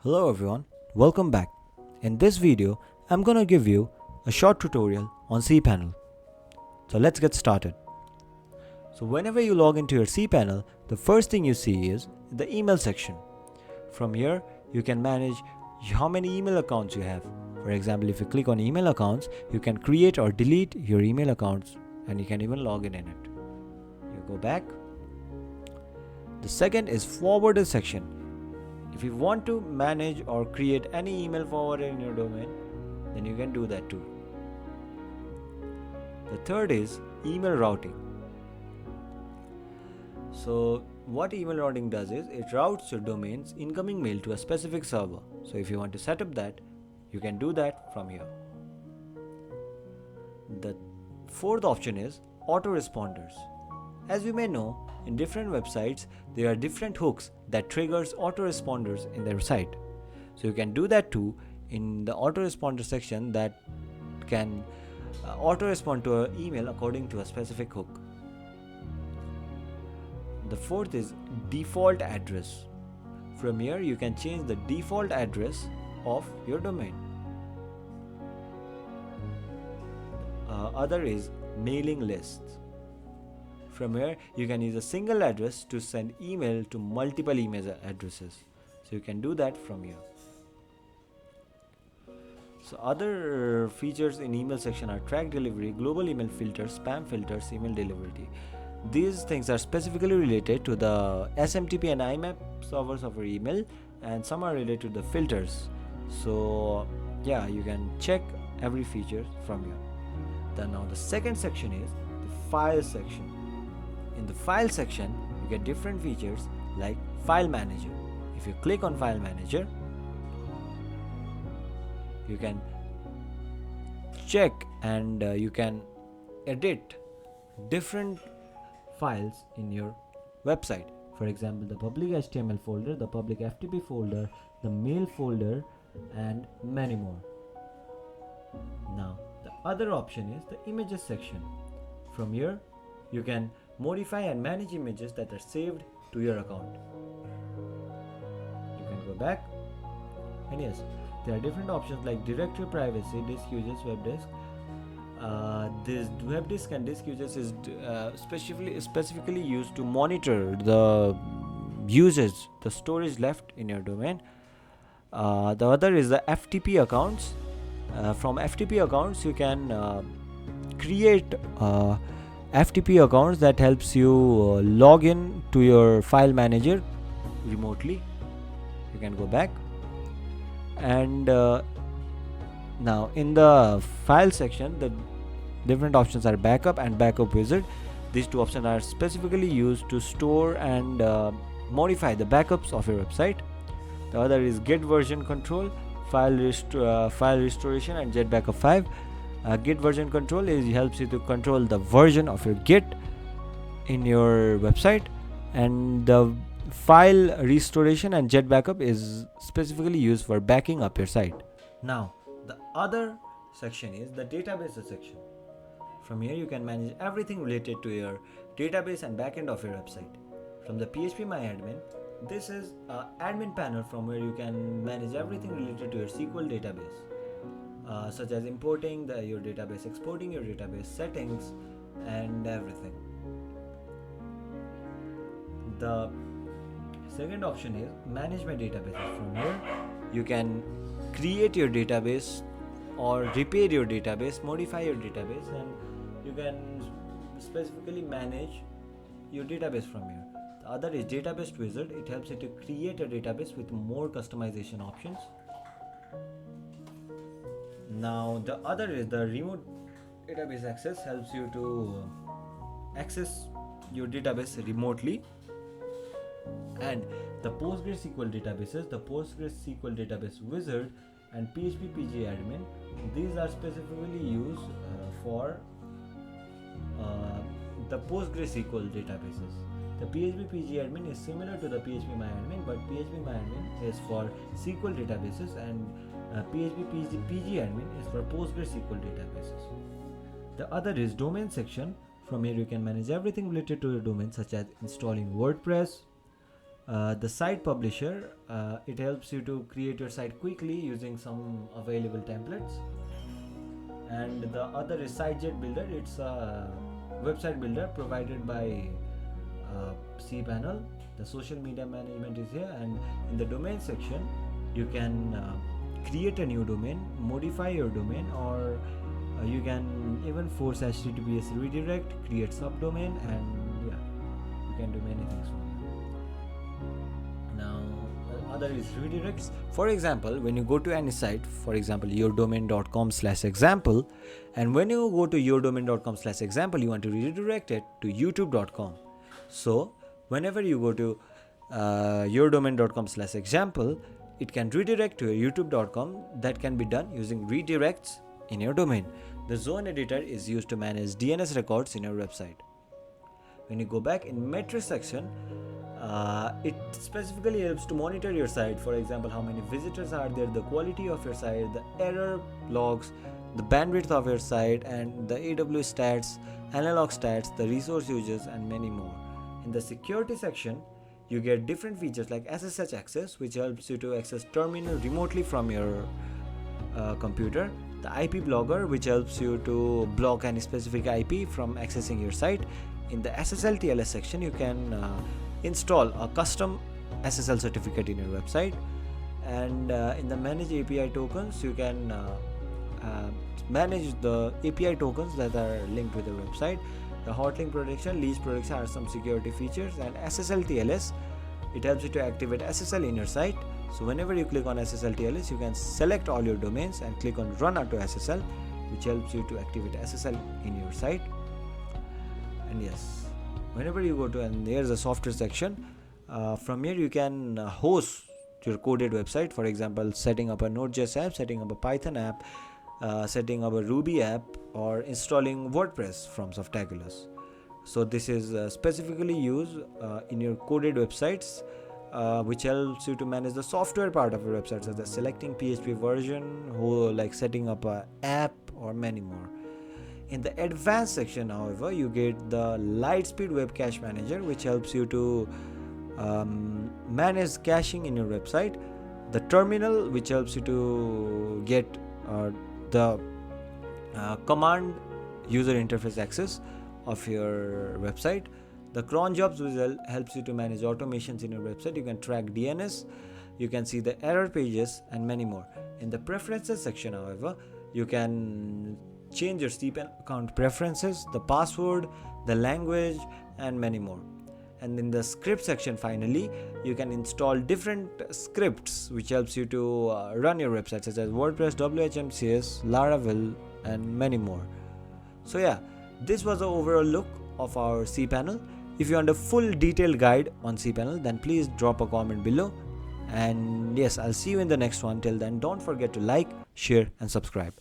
Hello everyone, welcome back. In this video, I'm gonna give you a short tutorial on cPanel. So let's get started. So whenever you log into your cPanel, the first thing you see is the email section. From here, you can manage how many email accounts you have. For example, if you click on email accounts, you can create or delete your email accounts and you can even log in it. You go back. The second is forwarded section. If you want to manage or create any email forwarder in your domain, then you can do that too. The third is email routing. So what email routing does is it routes your domain's incoming mail to a specific server. So if you want to set up that, you can do that from here. The fourth option is autoresponders. As you may know, in different websites, there are different hooks that triggers autoresponders in their site. So you can do that too in the autoresponder section that can autorespond to an email according to a specific hook. The fourth is default address. From here, you can change the default address of your domain. Other is mailing lists. From here, you can use a single address to send email to multiple email addresses. So you can do that from here. So other features in email section are track delivery, global email filters, spam filters, email delivery. These things are specifically related to the SMTP and IMAP servers of your email, and some are related to the filters. So yeah, you can check every feature from here. Then now the second section is the file section. In the file section, you get different features like file manager. If you click on file manager, you can check and you can edit different files in your website. For example, the public HTML folder, the public FTP folder, the mail folder, and many more. Now, the other option is the images section. From here, you can modify and manage images that are saved to your account. You can go back, and yes, there are different options like directory privacy, disk users, web disk. This web disk and disk users is specifically used to monitor the usage, the storage left in your domain. The other is the FTP accounts. From FTP accounts, you can create FTP accounts that helps you log in to your file manager remotely. You can go back, and now in the file section, the different options are backup and backup wizard. These two options are specifically used to store and modify the backups of your website. The other is git version control, file restoration, and jet backup 5. Git version control helps you to control the version of your git in your website, and the file restoration and jet backup is specifically used for backing up your site. Now the other section is the databases section. From here, you can manage everything related to your database and backend of your website. From the PHPMyAdmin, this is an admin panel from where you can manage everything related to your SQL database. Such as importing your database, exporting your database, settings, and everything. The second option is manage my databases. From here, you can create your database or repair your database, modify your database, and you can specifically manage your database from here. The other is database wizard. It helps you to create a database with more customization options. Now the other is the remote database access. Helps you to access your database remotely. And the PostgreSQL databases, the PostgreSQL database wizard and PHP PG-admin, these are specifically used for the PostgreSQL databases. The PHP PG-admin is similar to the PHPMyAdmin, but PHPMyAdmin is for SQL databases and PHP PG-admin is for PostgreSQL databases. The other is domain section. From here, you can manage everything related to your domain, such as installing WordPress, The site publisher, it helps you to create your site quickly using some available templates. And the other is SiteJet Builder. It's a website builder provided by cPanel. The social media management is here, and in the domain section you can create a new domain, modify your domain, or you can even force HTTPS redirect, create subdomain, and yeah, you can do many things from it. Now the other is redirects. For example, when you go to any site, for example yourdomain.com/example, and when you go to yourdomain.com/example, you want to redirect it to youtube.com. So whenever you go to yourdomain.com/example, it can redirect to youtube.com. That can be done using redirects in your domain. The zone editor is used to manage DNS records in your website. When you go back in metrics section, it specifically helps to monitor your site. For example, how many visitors are there, the quality of your site, the error logs, the bandwidth of your site, and the AWS stats, analog stats, the resource users, and many more. In the security section, you get different features like SSH access, which helps you to access terminal remotely from your computer. The IP blogger, which helps you to block any specific IP from accessing your site. In the SSL TLS section, you can install a custom SSL certificate in your website. And in the manage API tokens, you can manage the API tokens that are linked with the website. The hotlink protection, least protection are some security features. And SSL TLS, it helps you to activate SSL in your site. So whenever you click on SSL TLS, you can select all your domains and click on run auto SSL, which helps you to activate SSL in your site. And yes, whenever you go to, and there's a software section, from here you can host your coded website. For example, setting up a Node.js app, setting up a Python app, setting up a Ruby app, or installing WordPress from Softaculous. So this is specifically used in your coded websites, which helps you to manage the software part of your website, such as selecting PHP version, like setting up an app, or many more. In the advanced section, however, you get the Lightspeed Web Cache Manager, which helps you to manage caching in your website. The terminal, which helps you to get the command user interface access of your website. The cron jobs, which helps you to manage automations in your website. You can track DNS, you can see the error pages, and many more. In the preferences section, however, you can change your cPanel account preferences, the password, the language, and many more. And in the script section, finally, you can install different scripts which helps you to run your website, such as WordPress, WHMCS, Laravel, and many more. So yeah, this was the overall look of our cPanel. If you want a full detailed guide on cPanel, then please drop a comment below. And yes, I'll see you in the next one. Till then, don't forget to like, share, and subscribe.